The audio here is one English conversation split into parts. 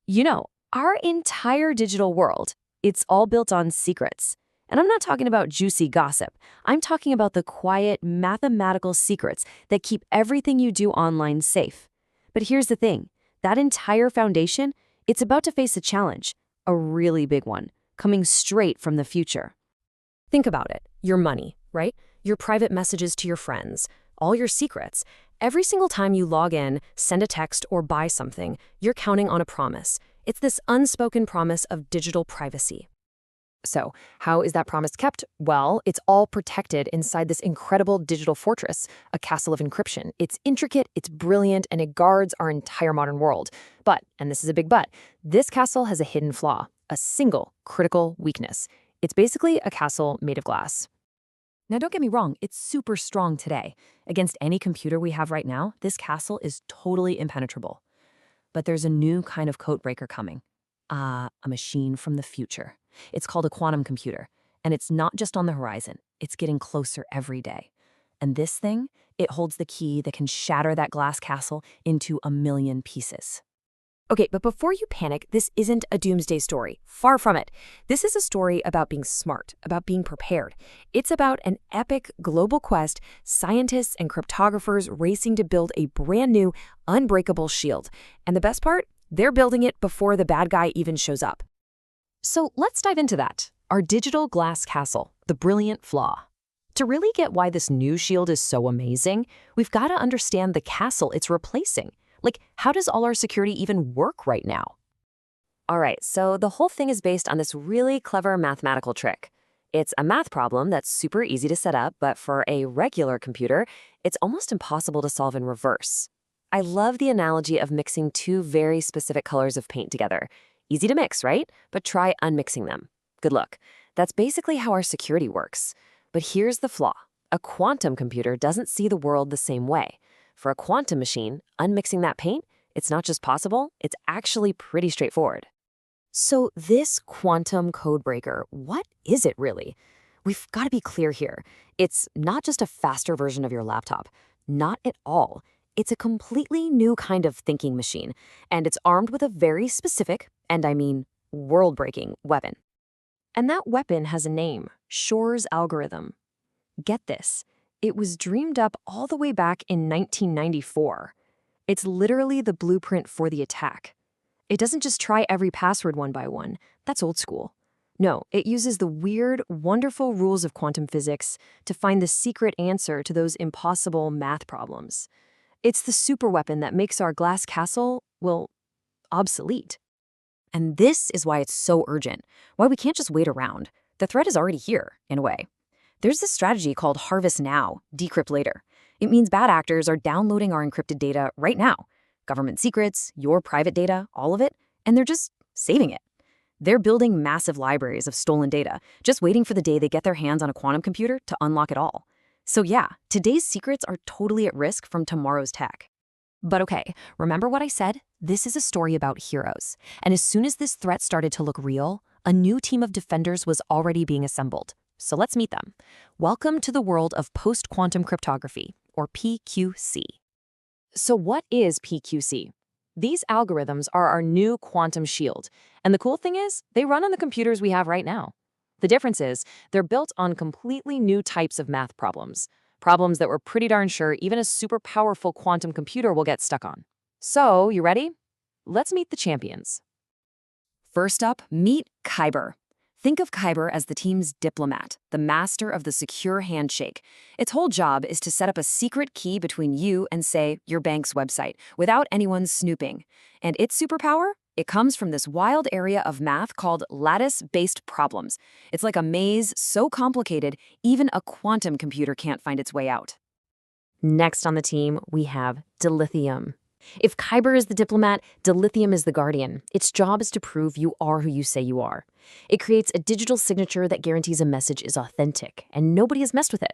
You know, our entire digital world, it's all built on secrets. And I'm not talking about juicy gossip. I'm talking about the quiet, mathematical secrets that keep everything you do online safe. But here's the thing. That entire foundation, it's about to face a challenge, a really big one, coming straight from the future. Think about it. Your money, right? Your private messages to your friends, all your secrets. Every single time you log in, send a text, or buy something, you're counting on a promise. It's this unspoken promise of digital privacy. So, how is that promise kept? Well, it's all protected inside this incredible digital fortress, a castle of encryption. It's intricate, it's brilliant, and it guards our entire modern world. But, and this is a big but, this castle has a hidden flaw, a single critical weakness. It's basically a castle made of glass. Now, don't get me wrong, it's super strong today. Against any computer we have right now, this castle is totally impenetrable. But there's a new kind of code breaker coming. A machine from the future. It's called a quantum computer, and it's not just on the horizon. It's getting closer every day. And this thing, it holds the key that can shatter that glass castle into a million pieces. Okay, but before you panic, this isn't a doomsday story. Far from it. This is a story about being smart, about being prepared. It's about an epic global quest, scientists and cryptographers racing to build a brand new, unbreakable shield. And the best part? They're building it before the bad guy even shows up. So let's dive into that. Our digital glass castle, the brilliant flaw. To really get why this new shield is so amazing, we've got to understand the castle it's replacing. Like, how does all our security even work right now? All right, so the whole thing is based on this really clever mathematical trick. It's a math problem that's super easy to set up, but for a regular computer, it's almost impossible to solve in reverse. I love the analogy of mixing two very specific colors of paint together. Easy to mix, right? But try unmixing them. Good luck. That's basically how our security works. But here's the flaw. A quantum computer doesn't see the world the same way. For a quantum machine, unmixing that paint, it's not just possible, it's actually pretty straightforward. So this quantum codebreaker, what is it really? We've got to be clear here. It's not just a faster version of your laptop. Not at all. It's a completely new kind of thinking machine, and it's armed with a very specific, and I mean world-breaking, weapon. And that weapon has a name, Shor's algorithm. Get this. It was dreamed up all the way back in 1994. It's literally the blueprint for the attack. It doesn't just try every password one by one. That's old school. No, it uses the weird, wonderful rules of quantum physics to find the secret answer to those impossible math problems. It's the superweapon that makes our glass castle, well, obsolete. And this is why it's so urgent, why we can't just wait around. The threat is already here, in a way. There's this strategy called Harvest Now, Decrypt Later. It means bad actors are downloading our encrypted data right now. Government secrets, your private data, all of it, and they're just saving it. They're building massive libraries of stolen data, just waiting for the day they get their hands on a quantum computer to unlock it all. So yeah, today's secrets are totally at risk from tomorrow's tech. But okay, remember what I said? This is a story about heroes. And as soon as this threat started to look real, a new team of defenders was already being assembled. So let's meet them. Welcome to the world of post-quantum cryptography, or PQC. So what is PQC? These algorithms are our new quantum shield. And the cool thing is, they run on the computers we have right now. The difference is, they're built on completely new types of math problems. Problems that we're pretty darn sure even a super powerful quantum computer will get stuck on. So, you ready? Let's meet the champions. First up, meet Kyber. Think of Kyber as the team's diplomat, the master of the secure handshake. Its whole job is to set up a secret key between you and, say, your bank's website, without anyone snooping. And its superpower? It comes from this wild area of math called lattice-based problems. It's like a maze so complicated, even a quantum computer can't find its way out. Next on the team, we have dilithium. If Kyber is the diplomat, dilithium is the guardian. Its job is to prove you are who you say you are. It creates a digital signature that guarantees a message is authentic, and nobody has messed with it.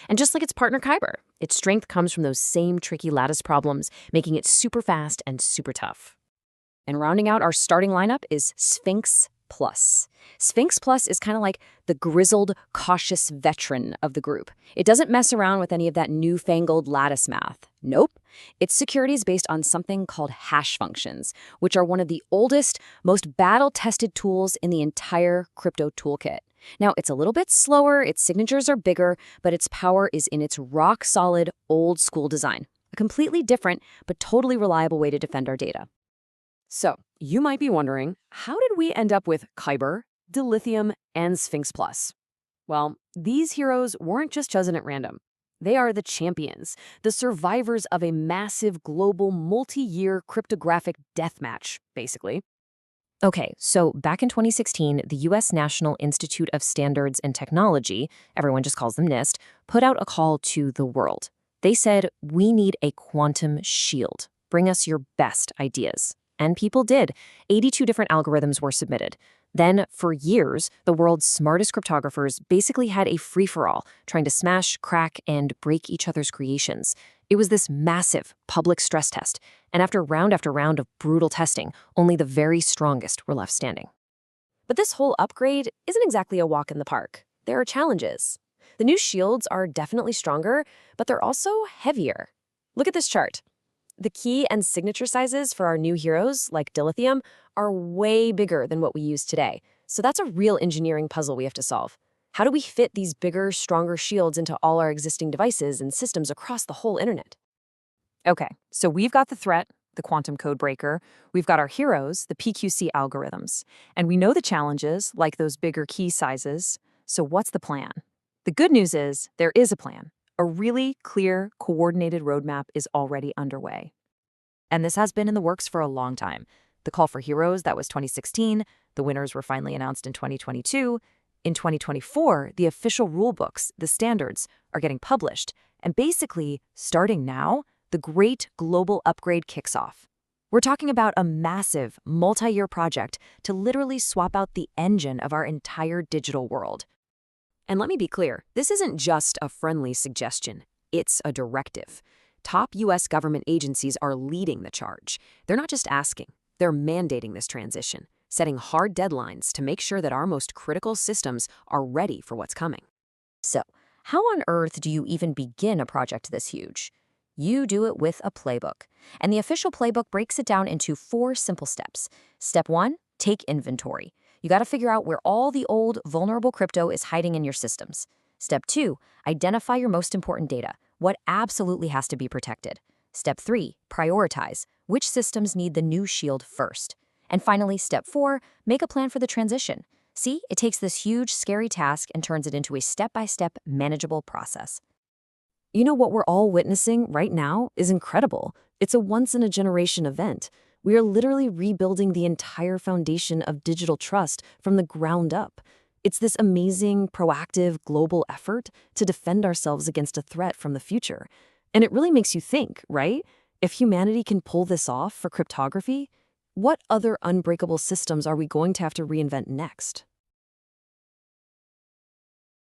And just like its partner Kyber, its strength comes from those same tricky lattice problems, making it super fast and super tough. And rounding out our starting lineup is Sphinx Plus. Sphinx Plus is kind of like the grizzled, cautious veteran of the group. It doesn't mess around with any of that newfangled lattice math. Nope. Its security is based on something called hash functions, which are one of the oldest, most battle-tested tools in the entire crypto toolkit. Now, it's a little bit slower, its signatures are bigger, but its power is in its rock-solid, old-school design. A completely different, but totally reliable way to defend our data. So, you might be wondering, how did we end up with Kyber, Dilithium, and Sphinx Plus? Well, these heroes weren't just chosen at random. They are the champions, the survivors of a massive global multi-year cryptographic deathmatch, basically. Okay, so back in 2016, the U.S. National Institute of Standards and Technology, everyone just calls them NIST, put out a call to the world. They said, we need a quantum shield. Bring us your best ideas. And people did. 82 different algorithms were submitted. Then, for years, the world's smartest cryptographers basically had a free-for-all, trying to smash, crack, and break each other's creations. It was this massive public stress test, and after round of brutal testing, only the very strongest were left standing. But this whole upgrade isn't exactly a walk in the park. There are challenges. The new shields are definitely stronger, but they're also heavier. Look at this chart. The key and signature sizes for our new heroes, like Dilithium, are way bigger than what we use today. So that's a real engineering puzzle we have to solve. How do we fit these bigger, stronger shields into all our existing devices and systems across the whole internet? Okay, so we've got the threat, the quantum code breaker. We've got our heroes, the PQC algorithms. And we know the challenges, like those bigger key sizes. So what's the plan? The good news is there is a plan. A really clear, coordinated roadmap is already underway. And this has been in the works for a long time. The call for heroes, that was 2016. The winners were finally announced in 2022. In 2024, the official rulebooks, the standards, are getting published. And basically, starting now, the great global upgrade kicks off. We're talking about a massive, multi-year project to literally swap out the engine of our entire digital world. And let me be clear, this isn't just a friendly suggestion. It's a directive. Top U.S. government agencies are leading the charge. They're not just asking, they're mandating this transition, setting hard deadlines to make sure that our most critical systems are ready for what's coming. So, how on earth do you even begin a project this huge? You do it with a playbook. And the official playbook breaks it down into 4 simple steps. Step 1, take inventory. You got to figure out where all the old, vulnerable crypto is hiding in your systems. Step 2, identify your most important data, what absolutely has to be protected. Step 3, prioritize, which systems need the new shield first. And finally, step 4, make a plan for the transition. See, it takes this huge, scary task and turns it into a step-by-step, manageable process. You know, what we're all witnessing right now is incredible. It's a once-in-a-generation event. We are literally rebuilding the entire foundation of digital trust from the ground up. It's this amazing, proactive, global effort to defend ourselves against a threat from the future. And it really makes you think, right? If humanity can pull this off for cryptography, what other unbreakable systems are we going to have to reinvent next?